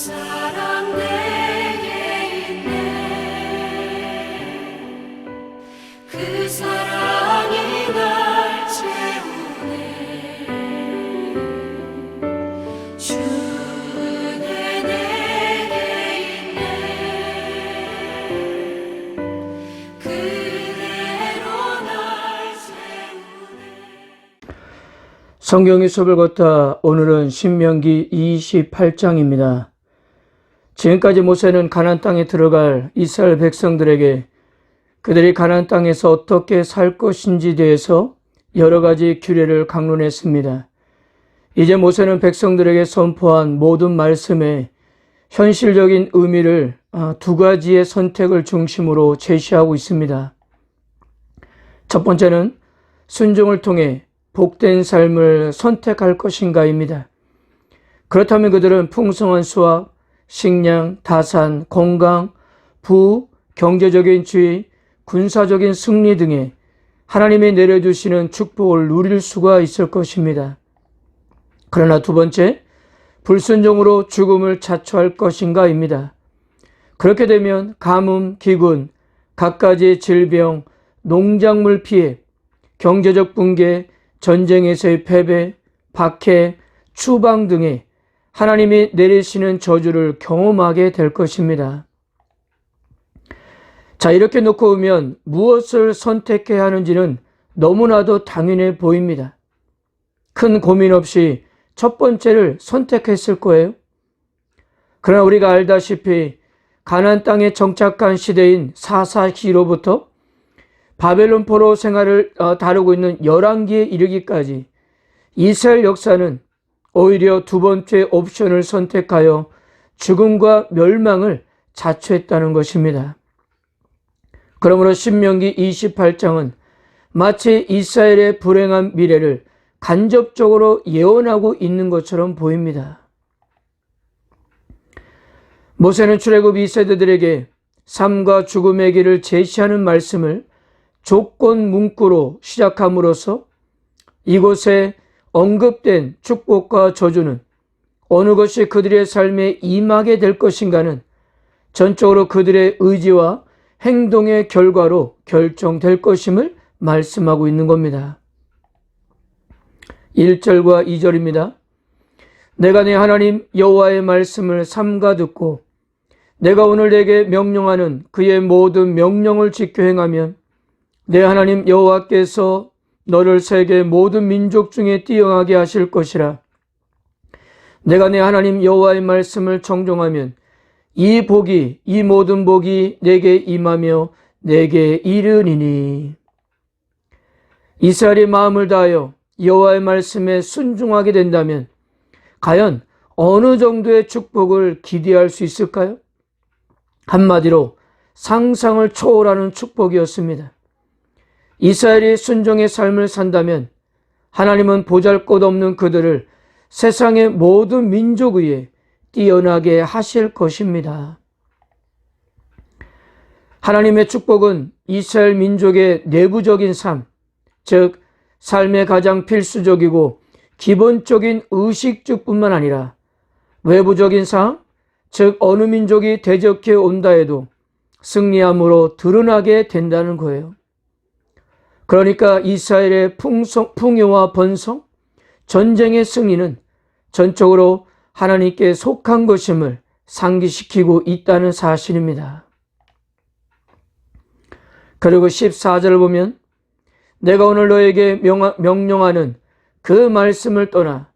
사랑 내게 있네. 그 사랑이 날 채우네. 주는 내게 있네. 그대로 날 채우네. 성경의 숲을 걷다 오늘은 신명기 28장입니다. 지금까지 모세는 가나안 땅에 들어갈 이스라엘 백성들에게 그들이 가나안 땅에서 어떻게 살 것인지에 대해서 여러 가지 규례를 강론했습니다. 이제 모세는 백성들에게 선포한 모든 말씀에 현실적인 의미를 두 가지의 선택을 중심으로 제시하고 있습니다. 첫 번째는 순종을 통해 복된 삶을 선택할 것인가입니다. 그렇다면 그들은 풍성한 수확, 식량, 다산, 건강, 부, 경제적인 지위, 군사적인 승리 등의 하나님이 내려주시는 축복을 누릴 수가 있을 것입니다. 그러나 두 번째, 불순종으로 죽음을 자초할 것인가입니다. 그렇게 되면 가뭄, 기근, 갖가지 질병, 농작물 피해, 경제적 붕괴, 전쟁에서의 패배, 박해, 추방 등의 하나님이 내리시는 저주를 경험하게 될 것입니다. 자, 이렇게 놓고 보면 무엇을 선택해야 하는지는 너무나도 당연해 보입니다. 큰 고민 없이 첫 번째를 선택했을 거예요. 그러나 우리가 알다시피 가나안 땅에 정착한 시대인 사사기로부터 바벨론 포로 생활을 다루고 있는 열왕기에 이르기까지 이스라엘 역사는 오히려 두 번째 옵션을 선택하여 죽음과 멸망을 자초했다는 것입니다. 그러므로 신명기 28장은 마치 이스라엘의 불행한 미래를 간접적으로 예언하고 있는 것처럼 보입니다. 모세는 출애굽 2세대들에게 삶과 죽음의 길을 제시하는 말씀을 조건 문구로 시작함으로써 이곳에 언급된 축복과 저주는 어느 것이 그들의 삶에 임하게 될 것인가는 전적으로 그들의 의지와 행동의 결과로 결정될 것임을 말씀하고 있는 겁니다. 1절과 2절입니다. 내가 내 하나님 여호와의 말씀을 삼가 듣고 내가 오늘 내게 명령하는 그의 모든 명령을 지켜 행하면 내 하나님 여호와께서 너를 세계 모든 민족 중에 뛰어나게 하실 것이라. 내가 내 하나님 여호와의 말씀을 청종하면 이 모든 복이 내게 임하며 내게 이르니니. 이스라엘이 마음을 다하여 여호와의 말씀에 순종하게 된다면 과연 어느 정도의 축복을 기대할 수 있을까요? 한마디로 상상을 초월하는 축복이었습니다. 이스라엘이 순종의 삶을 산다면 하나님은 보잘것없는 그들을 세상의 모든 민족 위에 뛰어나게 하실 것입니다. 하나님의 축복은 이스라엘 민족의 내부적인 삶, 즉 삶의 가장 필수적이고 기본적인 의식주뿐만 아니라 외부적인 상황, 즉 어느 민족이 대적해 온다 해도 승리함으로 드러나게 된다는 거예요. 그러니까 이스라엘의 풍요와 번성, 전쟁의 승리는 전적으로 하나님께 속한 것임을 상기시키고 있다는 사실입니다. 그리고 14절을 보면 내가 오늘 너에게 명령하는 그 말씀을 떠나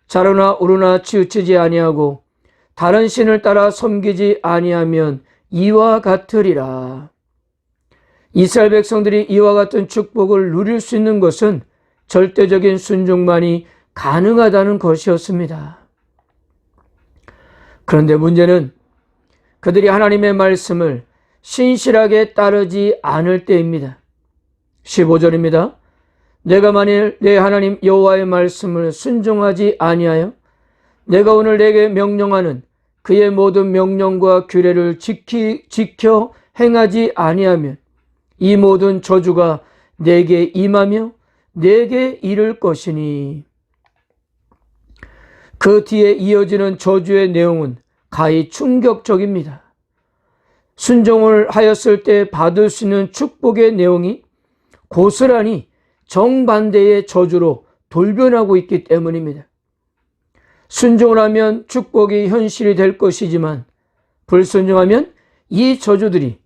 자로나 우르나 치우치지 아니하고 다른 신을 따라 섬기지 아니하면 이와 같으리라. 이스라엘 백성들이 이와 같은 축복을 누릴 수 있는 것은 절대적인 순종만이 가능하다는 것이었습니다. 그런데 문제는 그들이 하나님의 말씀을 신실하게 따르지 않을 때입니다. 15절입니다. 내가 만일 내 하나님 여호와의 말씀을 순종하지 아니하여 내가 오늘 내게 명령하는 그의 모든 명령과 규례를 지켜 행하지 아니하면 이 모든 저주가 내게 임하며 내게 이를 것이니. 그 뒤에 이어지는 저주의 내용은 가히 충격적입니다. 순종을 하였을 때 받을 수 있는 축복의 내용이 고스란히 정반대의 저주로 돌변하고 있기 때문입니다. 순종을 하면 축복이 현실이 될 것이지만 불순종하면 이 저주들이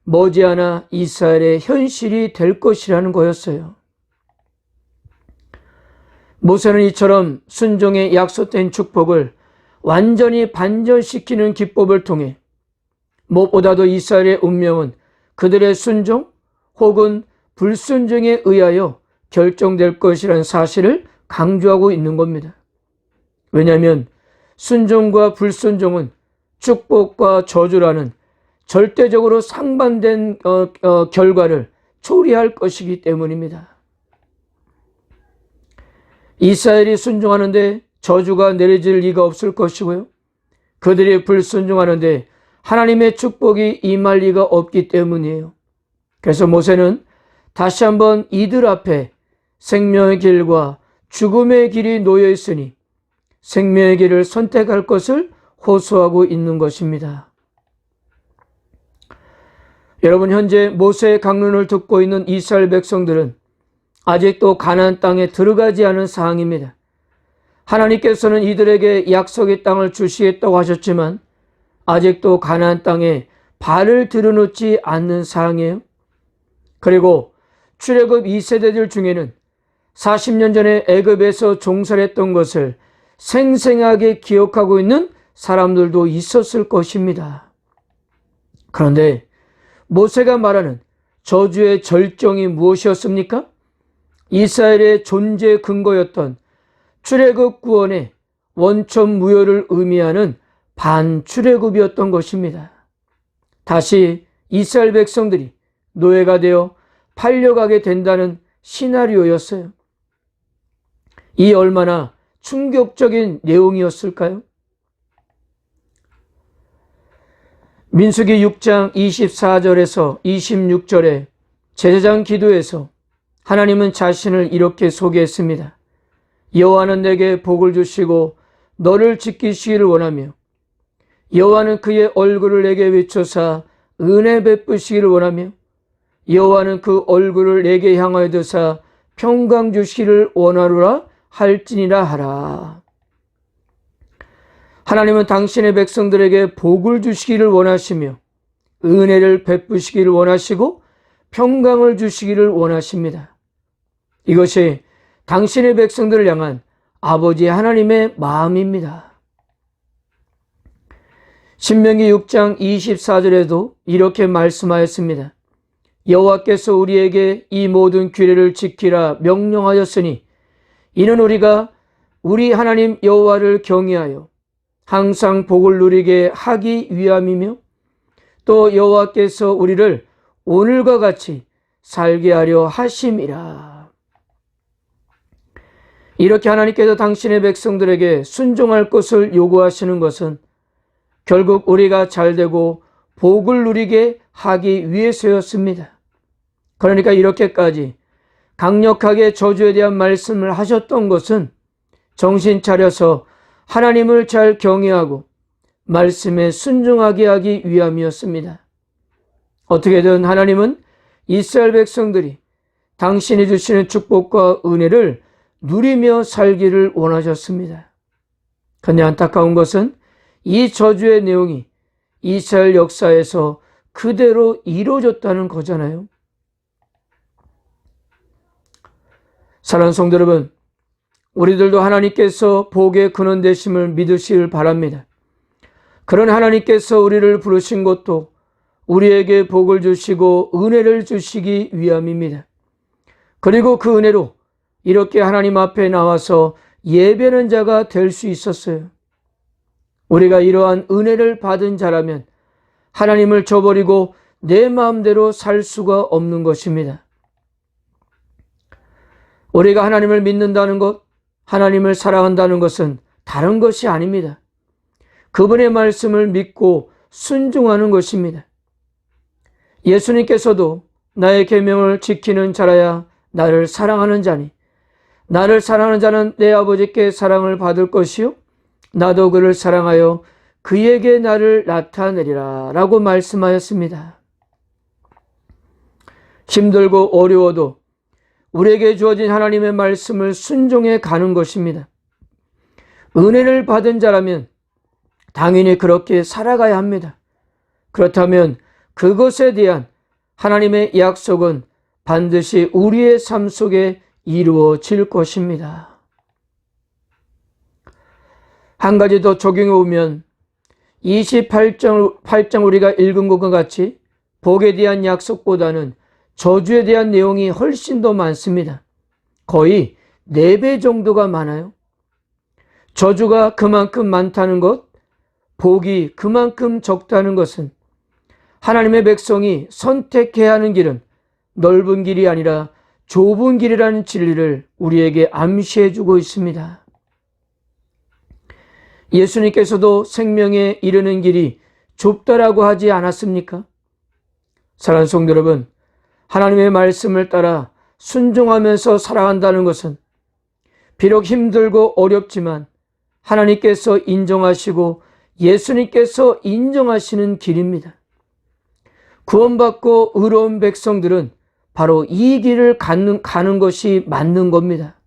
머지않아 이스라엘의 현실이 될 것이라는 거였어요. 모세는 이처럼 순종에 약속된 축복을 완전히 반전시키는 기법을 통해 무엇보다도 이스라엘의 운명은 그들의 순종 혹은 불순종에 의하여 결정될 것이라는 사실을 강조하고 있는 겁니다. 왜냐하면 순종과 불순종은 축복과 저주라는 절대적으로 상반된 결과를 초래할 것이기 때문입니다. 이스라엘이 순종하는데 저주가 내려질 리가 없을 것이고요. 그들이 불순종하는데 하나님의 축복이 임할 리가 없기 때문이에요. 그래서 모세는 다시 한번 이들 앞에 생명의 길과 죽음의 길이 놓여 있으니 생명의 길을 선택할 것을 호소하고 있는 것입니다. 여러분, 현재 모세의 강론을 듣고 있는 이스라엘 백성들은 아직도 가나안 땅에 들어가지 않은 상황입니다. 하나님께서는 이들에게 약속의 땅을 주시겠다고 하셨지만 아직도 가나안 땅에 발을 들여놓지 않는 상황이에요. 그리고 출애굽 2세대들 중에는 40년 전에 애굽에서 종살했던 것을 생생하게 기억하고 있는 사람들도 있었을 것입니다. 그런데 모세가 말하는 저주의 절정이 무엇이었습니까? 이스라엘의 존재 근거였던 출애굽 구원의 원천 무효를 의미하는 반출애굽이었던 것입니다. 다시 이스라엘 백성들이 노예가 되어 팔려가게 된다는 시나리오였어요. 이 얼마나 충격적인 내용이었을까요? 민수기 6장 24절에서 26절에 제사장 기도에서 하나님은 자신을 이렇게 소개했습니다. 여호와는 내게 복을 주시고 너를 지키시기를 원하며 여호와는 그의 얼굴을 내게 비춰사 은혜 베푸시기를 원하며 여호와는 그 얼굴을 내게 향하여 드사 평강 주시기를 원하노라 할지니라 하라. 하나님은 당신의 백성들에게 복을 주시기를 원하시며 은혜를 베푸시기를 원하시고 평강을 주시기를 원하십니다. 이것이 당신의 백성들을 향한 아버지 하나님의 마음입니다. 신명기 6장 24절에도 이렇게 말씀하였습니다. 여호와께서 우리에게 이 모든 규례를 지키라 명령하였으니 이는 우리가 우리 하나님 여호와를 경외하여 항상 복을 누리게 하기 위함이며 또 여호와께서 우리를 오늘과 같이 살게 하려 하심이라. 이렇게 하나님께서 당신의 백성들에게 순종할 것을 요구하시는 것은 결국 우리가 잘되고 복을 누리게 하기 위해서였습니다. 그러니까 이렇게까지 강력하게 저주에 대한 말씀을 하셨던 것은 정신 차려서 하나님을 잘 경외하고 말씀에 순종하게 하기 위함이었습니다. 어떻게든 하나님은 이스라엘 백성들이 당신이 주시는 축복과 은혜를 누리며 살기를 원하셨습니다. 그런데 안타까운 것은 이 저주의 내용이 이스라엘 역사에서 그대로 이루어졌다는 거잖아요. 사랑하는 성도 여러분, 우리들도 하나님께서 복의 근원 되심을 믿으시길 바랍니다. 그런 하나님께서 우리를 부르신 것도 우리에게 복을 주시고 은혜를 주시기 위함입니다. 그리고 그 은혜로 이렇게 하나님 앞에 나와서 예배하는 자가 될 수 있었어요. 우리가 이러한 은혜를 받은 자라면 하나님을 저버리고 내 마음대로 살 수가 없는 것입니다. 우리가 하나님을 믿는다는 것, 하나님을 사랑한다는 것은 다른 것이 아닙니다. 그분의 말씀을 믿고 순종하는 것입니다. 예수님께서도 나의 계명을 지키는 자라야 나를 사랑하는 자니 나를 사랑하는 자는 내 아버지께 사랑을 받을 것이요 나도 그를 사랑하여 그에게 나를 나타내리라 라고 말씀하였습니다. 힘들고 어려워도 우리에게 주어진 하나님의 말씀을 순종해 가는 것입니다. 은혜를 받은 자라면 당연히 그렇게 살아가야 합니다. 그렇다면 그것에 대한 하나님의 약속은 반드시 우리의 삶 속에 이루어질 것입니다. 한 가지 더 적용해 보면 28장 우리가 읽은 것과 같이 복에 대한 약속보다는 저주에 대한 내용이 훨씬 더 많습니다. 거의 4배 정도가 많아요. 저주가 그만큼 많다는 것, 복이 그만큼 적다는 것은 하나님의 백성이 선택해야 하는 길은 넓은 길이 아니라 좁은 길이라는 진리를 우리에게 암시해 주고 있습니다. 예수님께서도 생명에 이르는 길이 좁다라고 하지 않았습니까? 사랑하는 성도 여러분, 하나님의 말씀을 따라 순종하면서 살아간다는 것은 비록 힘들고 어렵지만 하나님께서 인정하시고 예수님께서 인정하시는 길입니다. 구원받고 의로운 백성들은 바로 이 길을 가는 것이 맞는 겁니다.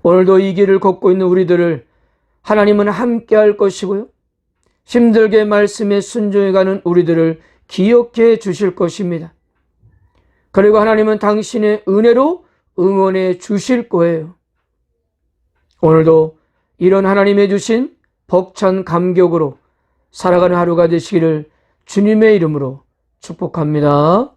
오늘도 이 길을 걷고 있는 우리들을 하나님은 함께 할 것이고요. 힘들게 말씀에 순종해가는 우리들을 기억해 주실 것입니다. 그리고 하나님은 당신의 은혜로 응원해 주실 거예요. 오늘도 이런 하나님의 주신 벅찬 감격으로 살아가는 하루가 되시기를 주님의 이름으로 축복합니다.